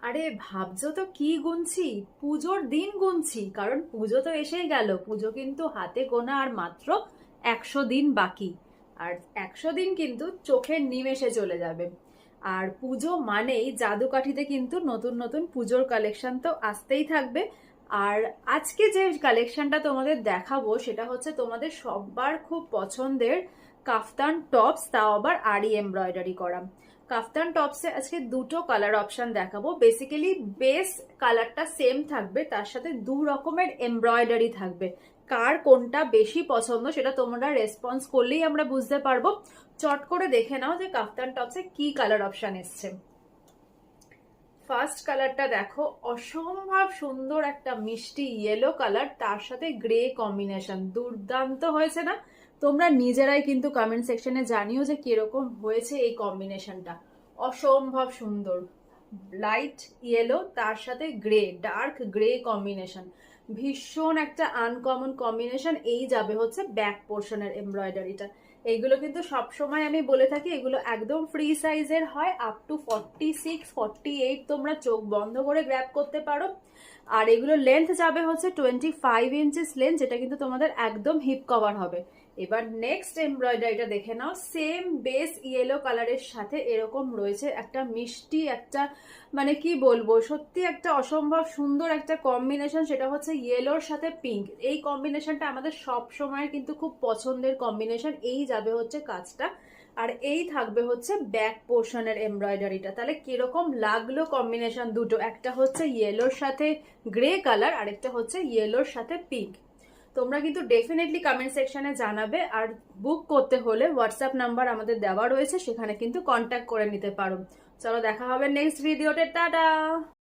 আরে ভাবছো তো কি গুনছি? পুজোর দিন গুনছি, কারণ পুজো তো এসেই গেল। পুজো কিন্তু হাতে গোনা আর মাত্র 100 দিন বাকি। আর 100 দিন কিন্তু চোখের নিমেষে চলে যাবে। আর পুজো মানেই জাদুকাঠিতে কিন্তু নতুন নতুন পুজোর কালেকশন তো আসতেই থাকবে। আর আজকে যে কালেকশনটা তোমাদের দেখাবো সেটা হচ্ছে তোমাদের সবার খুব পছন্দের কাফতান টপস, তাও আবার আরি এমব্রয়ডারি করা। কাফতান টপসে আজকে দুটো কালার অপশন দেখাবো। বেসিক্যালি বেস কালারটা সেম থাকবে, তার সাথে দু রকমের এমব্রয়ডারি থাকবে। কার কোনটা বেশি পছন্দ সেটা তোমরা রেসপন্স করলেই আমরা বুঝতে পারবো। চট করে দেখে নাও যে কাফতান টপসে কি কালার অপশন এসছে। ফার্স্ট কালারটা দেখো, অসম্ভব সুন্দর একটা মিষ্টি ইয়েলো কালার, তার সাথে গ্রে কম্বিনেশন। দুর্দান্ত হয়েছে না? তোমরা নিজেরাই কিন্তু কমেন্ট সেকশনে জানিও যে কিরকম হয়েছে এই কম্বিনেশনটা। অসম্ভব সুন্দর। লাইট ইয়েলো তার সাথে গ্রে, ডার্ক গ্রে কম্বিনেশন। ভীষণ একটা আনকমন কম্বিনেশন। এই যাবে হচ্ছে ব্যাক পোর্শনের এমব্রয়ডারিটা। এইগুলো কিন্তু সবসময় আমি বলে থাকি, এগুলো একদম ফ্রি সাইজের হয়। আপ টু 46, 48 তোমরা চোখ বন্ধ করে গ্র্যাব করতে পারো। আর এগুলো লেন্থ যাবে হচ্ছে 25 ইঞ্চিস লেন্থ, যেটা কিন্তু তোমাদের একদম হিপ কভার হবে। এবার নেক্সট এমব্রয়ডারিটা দেখে নাও। সেম বেস ইয়েলো কালারের সাথে এরকম রয়েছে একটা মিষ্টি একটা, মানে কি বলবো, সত্যি একটা অসম্ভব সুন্দর একটা কম্বিনেশন। সেটা হচ্ছে ইয়েলোর সাথে পিঙ্ক। এই কম্বিনেশনটা আমাদের সব সময়ের কিন্তু খুব পছন্দের কম্বিনেশন। এই যাবে হচ্ছে কাজটা, আর এই থাকবে হচ্ছে ব্যাক পোর্শনের এমব্রয়ডারিটা। তাহলে কিরকম লাগলো কম্বিনেশন দুটো? একটা হচ্ছে ইয়েলোর সাথে গ্রে কালার, আরেকটা হচ্ছে ইয়েলোর সাথে পিঙ্ক। তোমরা কিন্তু ডেফিনেটলি কমেন্ট সেকশনে জানাবে। আর বুক করতে হলে হোয়াটসঅ্যাপ নাম্বার আমাদের দেওয়া রয়েছে, সেখানে কিন্তু কন্ট্যাক্ট করে নিতে পারো। চলো দেখা হবে নেক্সট ভিডিওতে। টাটা।